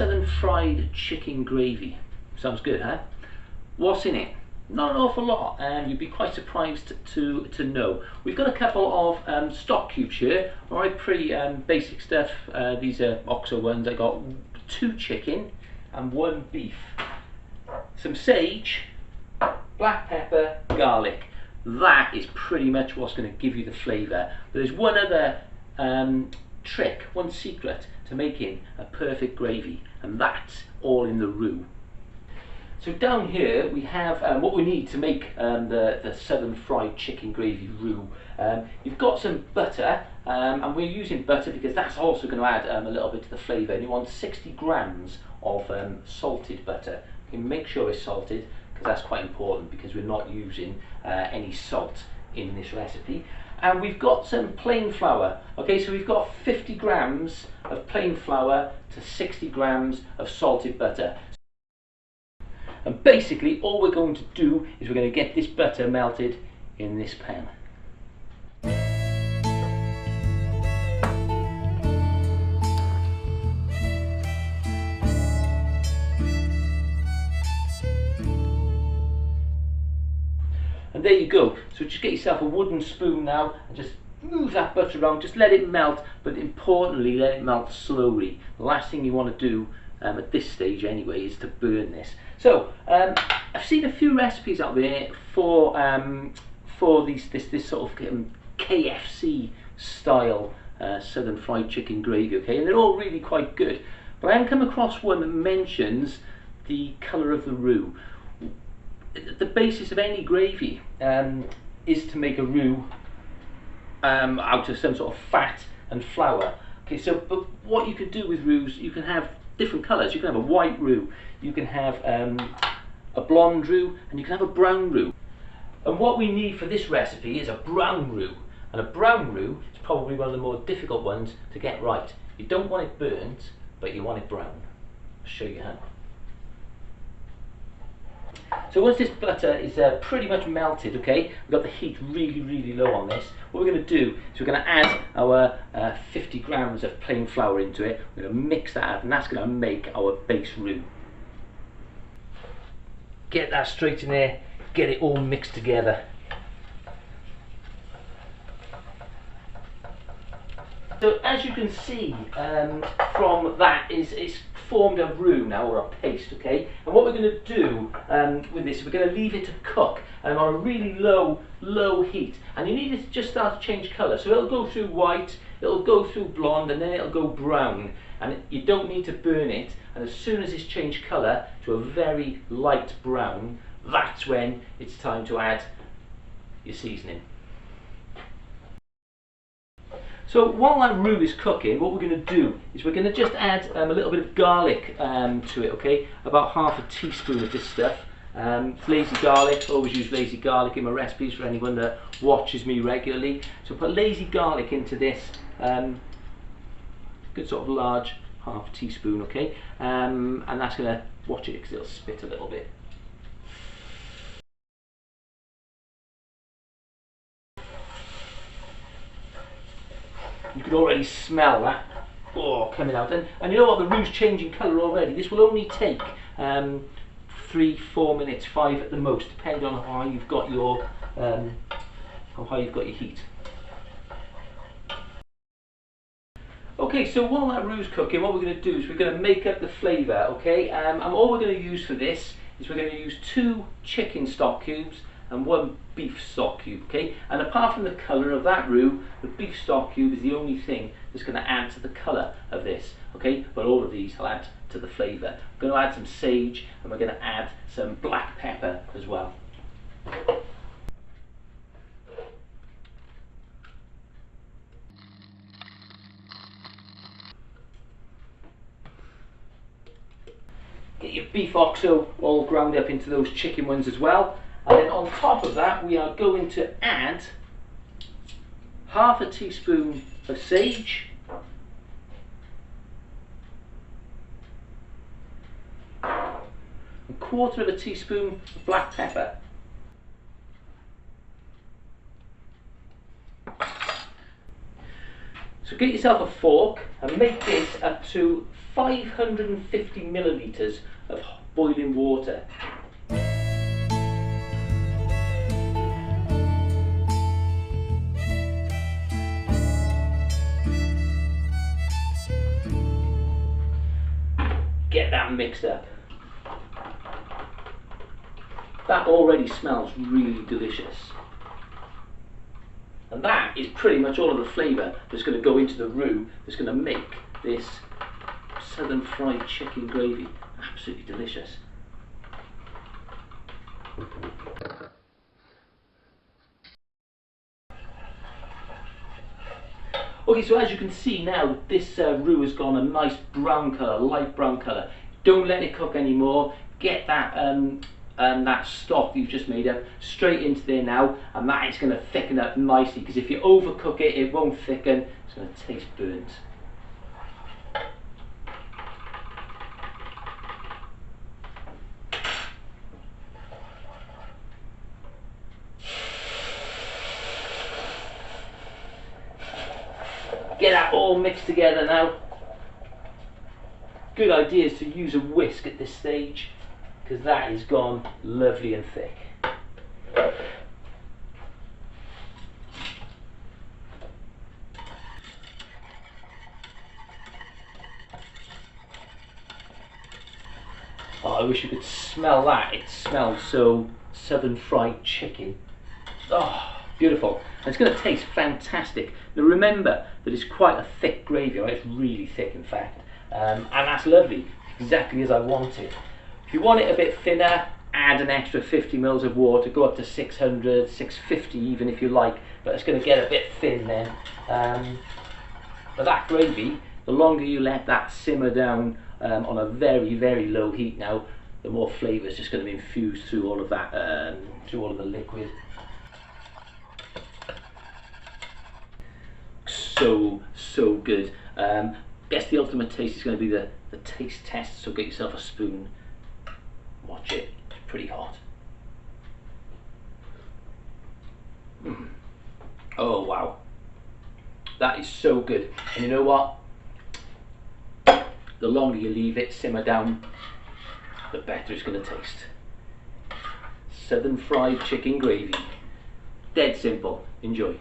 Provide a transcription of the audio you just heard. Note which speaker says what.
Speaker 1: Southern Fried Chicken Gravy. Sounds good, huh? What's in it? Not an awful lot, and you'd be quite surprised to know. We've got a couple of stock cubes here. Alright, pretty basic stuff. These are OXO ones. I got 2 chicken and 1 beef. Some sage, black pepper, garlic. That is pretty much what's going to give you the flavour. There's one other trick, one secret to making a perfect gravy, and that's all in the roux. So down here we have what we need to make the Southern Fried Chicken Gravy roux. You've got some butter, and we're using butter because that's also going to add a little bit to the flavour. And you want 60 grams of salted butter. You can make sure it's salted because that's quite important, because we're not using any salt in this recipe. And we've got some plain flour. Okay, so we've got 50 grams of plain flour to 60 grams of salted butter. And basically all we're going to do is we're going to get this butter melted in this pan. And there you go. So just get yourself a wooden spoon now and just move that butter around, just let it melt, but importantly let it melt slowly. The last thing you want to do at this stage anyway is to burn this. So I've seen a few recipes out there for this sort of KFC style Southern Fried Chicken Gravy, okay, and they're all really quite good, but I haven't come across one that mentions the colour of the roux. The basis of any gravy is to make a roux out of some sort of fat and flour. Okay, so but what you can do with roux, you can have different colours. You can have a white roux, you can have a blonde roux, and you can have a brown roux. And what we need for this recipe is a brown roux. And a brown roux is probably one of the more difficult ones to get right. You don't want it burnt, but you want it brown. I'll show you how. So once this butter is pretty much melted, okay, we've got the heat really low on this. What we're going to do is we're going to add our 50 grams of plain flour into it. We're going to mix that up, and that's going to make our base roux. Get that straight in there, get it all mixed together. So as you can see from that, it's formed a roux now, or a paste, okay? And what we're going to do with this is we're going to leave it to cook on a really low heat. And you need it to just start to change colour. So it'll go through white, it'll go through blonde, and then it'll go brown. And you don't need to burn it. And as soon as it's changed colour to a very light brown, that's when it's time to add your seasoning. So while that roux is cooking, what we're going to do is we're going to just add a little bit of garlic to it, okay? About half a teaspoon of this stuff. It's lazy garlic. I always use lazy garlic in my recipes for anyone that watches me regularly. So put lazy garlic into this, good sort of large half teaspoon, okay? And that's going to, watch it because it'll spit a little bit. You can already smell that coming out, and you know what, the roux changing colour already. This will only take 3-4 minutes, 5 at the most, depending on how you've got your heat. Okay, so while that roux is cooking, what we're going to do is we're going to make up the flavour, okay? And all we're going to use for this is we're going to use 2 chicken stock cubes and 1 beef stock cube, okay? And apart from the colour of that roux, the beef stock cube is the only thing that's going to add to the colour of this, okay? But all of these will add to the flavour. We're going to add some sage, and we're going to add some black pepper as well. Get your beef OXO all ground up into those chicken ones as well. And then on top of that, we are going to add half a teaspoon of sage, a quarter of a teaspoon of black pepper, so get yourself a fork and make this up to 550 millilitres of boiling water. Get that mixed up. That already smells really delicious. And that is pretty much all of the flavour that's going to go into the roux that's going to make this southern fried chicken gravy absolutely delicious. Okay, so as you can see now, this roux has gone a nice brown colour, light brown colour. Don't let it cook anymore. Get that that stock you've just made up straight into there now, and that is going to thicken up nicely, because if you overcook it, it won't thicken. It's going to taste burnt. Get that all mixed together now. Good idea is to use a whisk at this stage, because that is gone lovely and thick. Oh, I wish you could smell that. It smells so southern fried chicken. Oh, beautiful. And it's going to taste fantastic. Now remember that it's quite a thick gravy, right? It's really thick in fact. And that's lovely, exactly as I want it. If you want it a bit thinner, add an extra 50 ml of water, go up to 600, 650 even if you like, but it's going to get a bit thin then. But that gravy, the longer you let that simmer down on a very, very low heat now, the more flavour is just going to be infused through all of that, through all of the liquid. So good. Guess the ultimate taste is going to be the taste test, so get yourself a spoon. Watch it, it's pretty hot. Oh wow, that is so good. And you know what? The longer you leave it simmer down, the better it's going to taste. Southern fried chicken gravy. Dead simple. Enjoy.